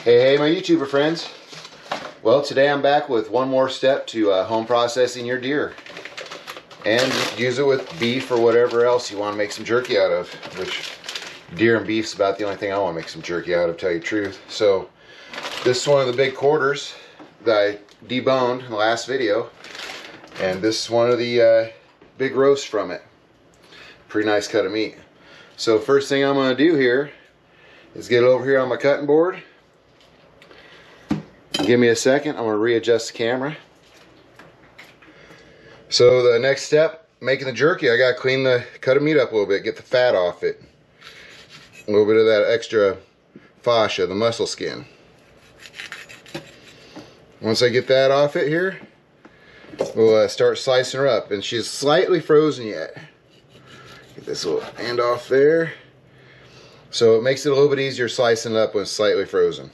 Hey, my YouTuber friends. Well, today I'm back with one more step to home processing your deer. And you can use it with beef or whatever else you want to make some jerky out of. Which, deer and beef's about the only thing I want to make some jerky out of, to tell you the truth. So, this is one of the big quarters that I deboned in the last video. And this is one of the big roasts from it. Pretty nice cut of meat. So, first thing I'm going to do here is get it over here on my cutting board. Give me a second, I'm going to readjust the camera. So the next step, making the jerky, I got to clean the cut of meat up a little bit, get the fat off it. A little bit of that extra fascia, the muscle skin. Once I get that off it here, we'll start slicing her up. And she's slightly frozen yet. Get this little end off there. So it makes it a little bit easier slicing it up when it's slightly frozen.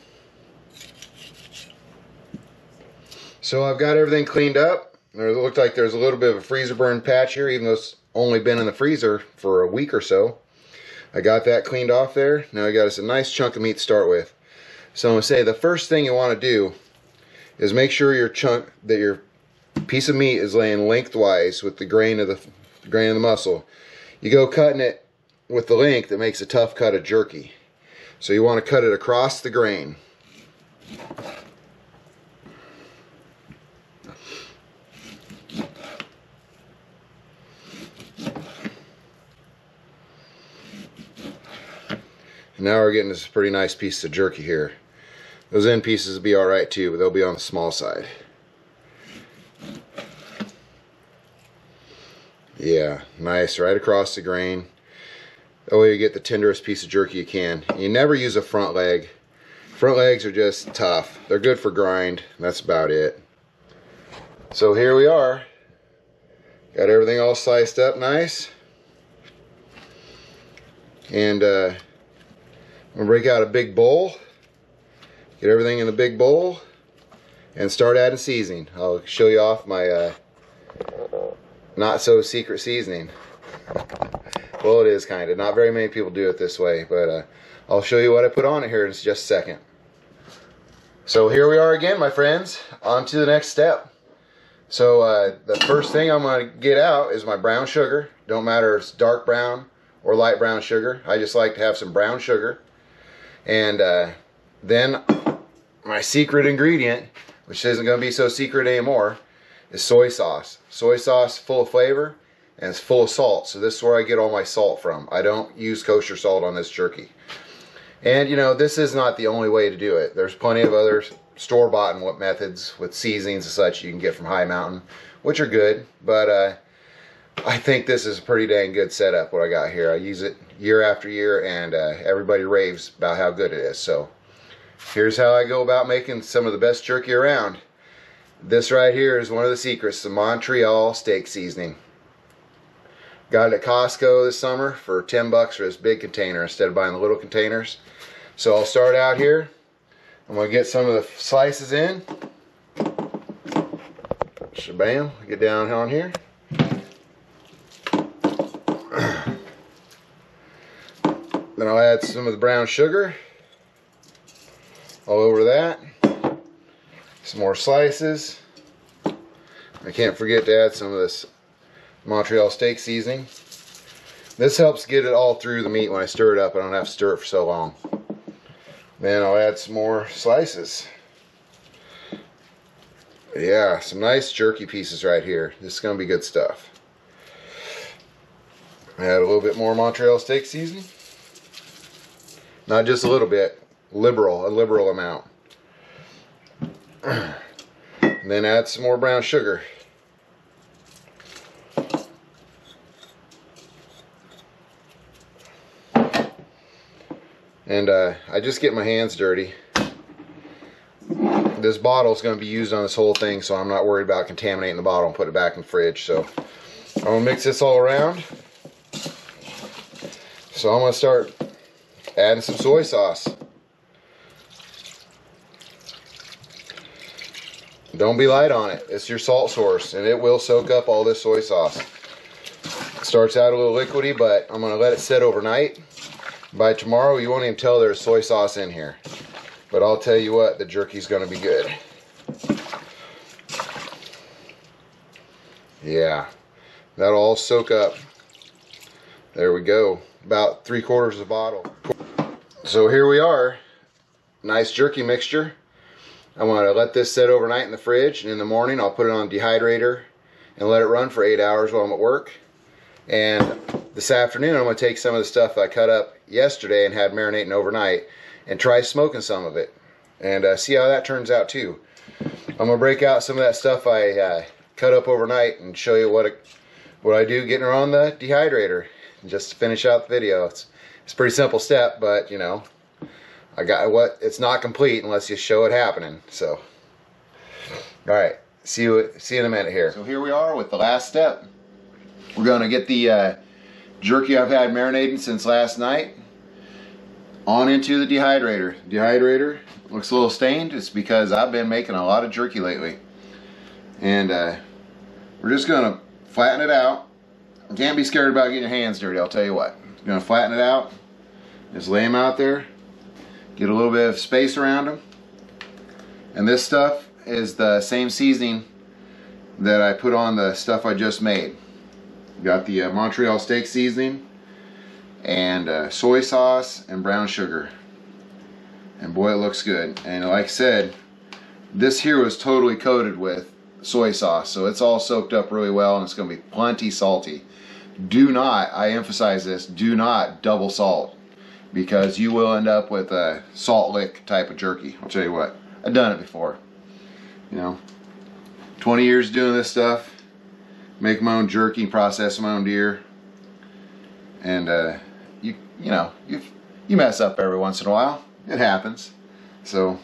So I've got everything cleaned up. It looked like there's a little bit of a freezer burn patch here, even though it's only been in the freezer for a week or so. I got that cleaned off there. Now I got us a nice chunk of meat to start with. So I'm going to say the first thing you want to do is make sure your piece of meat is laying lengthwise with the grain of the muscle. You go cutting it with the length, it makes a tough cut of jerky. So you want to cut it across the grain. Now we're getting this pretty nice piece of jerky here. Those end pieces will be alright too, but they'll be on the small side. Yeah, nice, right across the grain. That way you get the tenderest piece of jerky you can. You never use a front leg. Front legs are just tough. They're good for grind. That's about it. So here we are. Got everything all sliced up nice. And I'm going to break out a big bowl, get everything in the big bowl, and start adding seasoning. I'll show you off my not so secret seasoning. Well, it is kind of. Not very many people do it this way, but I'll show you what I put on it here in just a second. So here we are again, my friends, on to the next step. So the first thing I'm going to get out is my brown sugar. Don't matter if it's dark brown or light brown sugar. I just like to have some brown sugar. And then my secret ingredient, which isn't going to be so secret anymore, is soy sauce. Soy sauce full of flavor and it's full of salt. So this is where I get all my salt from. I don't use kosher salt on this jerky. And you know, this is not the only way to do it. There's plenty of other store-bought methods with seasonings and such you can get from High Mountain, which are good. But I think this is a pretty dang good setup, what I got here. I use it year after year, and everybody raves about how good it is. So here's how I go about making some of the best jerky around. This right here is one of the secrets, the Montreal steak seasoning. Got it at Costco this summer for 10 bucks for this big container instead of buying the little containers. So I'll start out here. I'm going to get some of the slices in. Shabam, get down on here. Then I'll add some of the brown sugar all over that. Some more slices. I can't forget to add some of this Montreal steak seasoning. This helps get it all through the meat when I stir it up. I don't have to stir it for so long. Then I'll add some more slices. Yeah, some nice jerky pieces right here. This is going to be good stuff. Add a little bit more Montreal steak seasoning. Not just a little bit, a liberal amount. And then add some more brown sugar. And I just get my hands dirty. This bottle is going to be used on this whole thing, so I'm not worried about contaminating the bottle and put it back in the fridge. So I'm going to mix this all around. So I'm going to start adding some soy sauce. Don't be light on it. It's your salt source, and it will soak up all this soy sauce. It starts out a little liquidy, but I'm going to let it sit overnight. By tomorrow, you won't even tell there's soy sauce in here. But I'll tell you what, the jerky's going to be good. Yeah, that'll all soak up. There we go. About 3/4 of a bottle. So here we are. Nice jerky mixture. I want to let this sit overnight in the fridge, and in the morning I'll put it on a dehydrator and let it run for 8 hours while I'm at work. And this afternoon I'm going to take some of the stuff I cut up yesterday and had marinating overnight and try smoking some of it and see how that turns out too. I'm going to break out some of that stuff I cut up overnight and show you what I do getting her on the dehydrator. And just to finish out the video, it's a pretty simple step, but you know, it's not complete unless you show it happening. So, all right, see you in a minute here. So here we are with the last step. We're going to get the jerky I've had marinating since last night on into the dehydrator. Dehydrator looks a little stained. It's because I've been making a lot of jerky lately, and we're just going to flatten it out. You can't be scared about getting your hands dirty, I'll tell you what. You're going to flatten it out. Just lay them out there. Get a little bit of space around them. And this stuff is the same seasoning that I put on the stuff I just made. Got the Montreal steak seasoning and soy sauce and brown sugar. And boy, it looks good. And like I said, this here was totally coated with soy sauce, so it's all soaked up really well, and it's going to be plenty salty. Do not, I emphasize this, do not double salt, because you will end up with a salt lick type of jerky. I'll tell you what, I've done it before. You know, 20 years doing this stuff, make my own jerky, process my own deer, and you know, you mess up every once in a while. It happens. So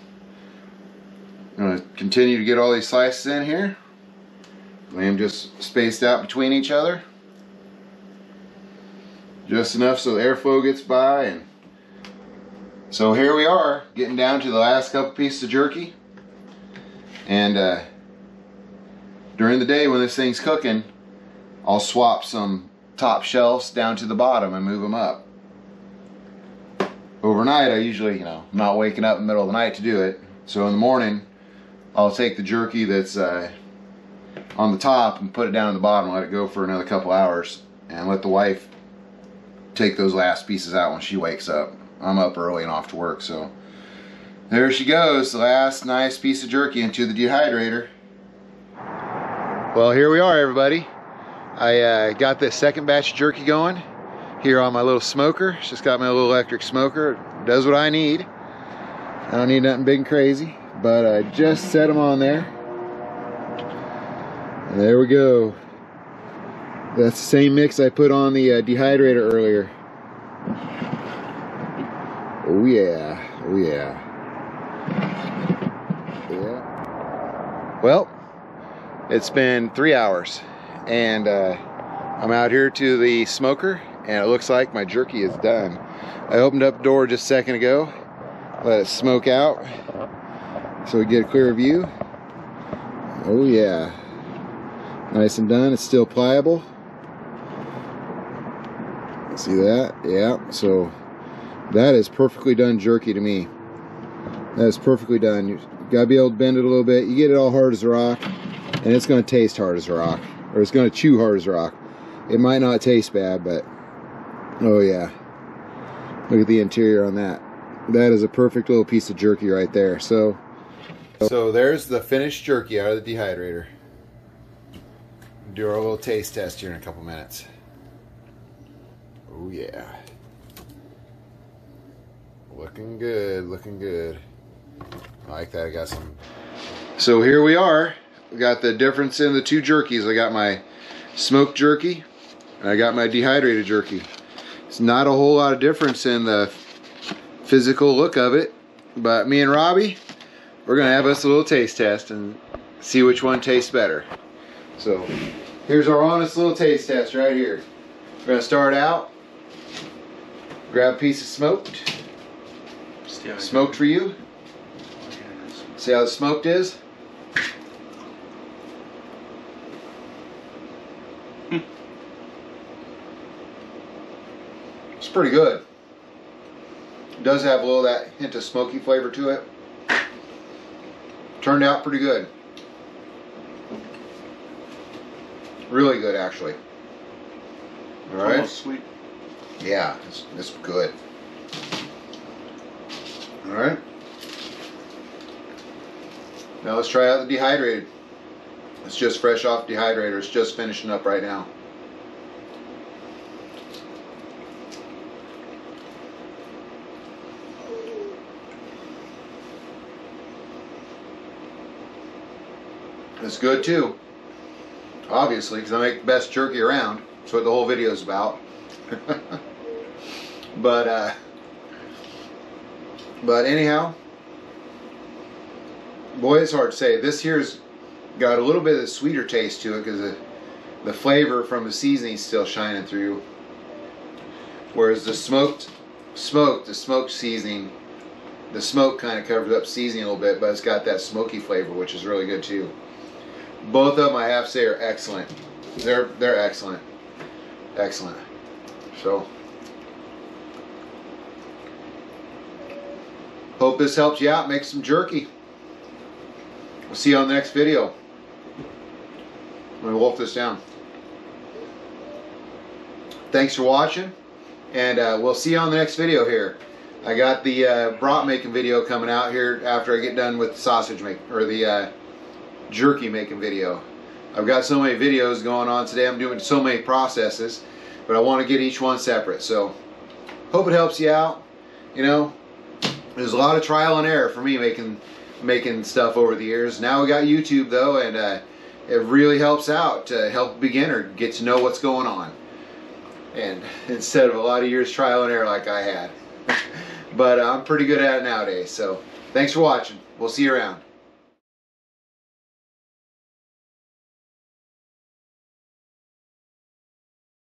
I'm going to continue to get all these slices in here. Lay them just spaced out between each other. Just enough so the airflow gets by. And so here we are, getting down to the last couple pieces of jerky. And during the day when this thing's cooking, I'll swap some top shelves down to the bottom and move them up. Overnight I usually, you know, I'm not waking up in the middle of the night to do it. So in the morning I'll take the jerky that's on the top and put it down at the bottom, let it go for another couple hours, and let the wife take those last pieces out when she wakes up. I'm up early and off to work, so there she goes, the last nice piece of jerky into the dehydrator. Well, here we are, everybody. I got this second batch of jerky going here on my little smoker. It's just got my little electric smoker. It does what I need. I don't need nothing big and crazy, but I just set them on there. And there we go. That's the same mix I put on the dehydrator earlier. Oh yeah, oh yeah. Yeah. Well, it's been 3 hours, and I'm out here to the smoker, and it looks like my jerky is done. I opened up the door just a second ago, let it smoke out so we get a clear view. Oh yeah, nice and done. It's still pliable. See that? Yeah, so that is perfectly done jerky to me. That is perfectly done. You gotta be able to bend it a little bit. You get it all hard as a rock, and it's gonna taste hard as a rock, or it's gonna chew hard as a rock. It might not taste bad, but oh yeah, look at the interior on that. That is a perfect little piece of jerky right there. So there's the finished jerky out of the dehydrator. Do our little taste test here in a couple minutes. Oh yeah, looking good, looking good. I like that. I got some. So here we are. We got the difference in the two jerkies. I got my smoked jerky and I got my dehydrated jerky. It's not a whole lot of difference in the physical look of it, but me and Robbie, we're gonna have us a little taste test and see which one tastes better. So here's our honest little taste test right here. We're gonna start out. Grab a piece of smoked. Smoked for you. See how the smoked is? It's pretty good. does have a little of that hint of smoky flavor to it. Turned out pretty good. Really good, actually. All right. Almost sweet. Yeah, it's good. All right. Now let's try out the dehydrated. It's just fresh off dehydrator. It's just finishing up right now. It's good too, obviously, because I make the best jerky around. That's what the whole video is about. But anyhow, boy, it's hard to say. This here's got a little bit of the sweeter taste to it because the flavor from the seasoning is still shining through. Whereas the smoked seasoning, the smoke kind of covers up seasoning a little bit, but it's got that smoky flavor, which is really good too. Both of them, I have to say, are excellent. They're excellent, excellent. So, hope this helps you out. Make some jerky. We'll see you on the next video. I'm gonna wolf this down. Thanks for watching, and we'll see you on the next video here. I got the brat making video coming out here after I get done with the sausage make or the jerky making video. I've got so many videos going on today. I'm doing so many processes, but I want to get each one separate. So hope it helps you out. You know, there's a lot of trial and error for me making stuff over the years. Now we got YouTube though, and it really helps out to help a beginner get to know what's going on, and instead of a lot of years trial and error like I had. But I'm pretty good at it nowadays. So thanks for watching. We'll see you around.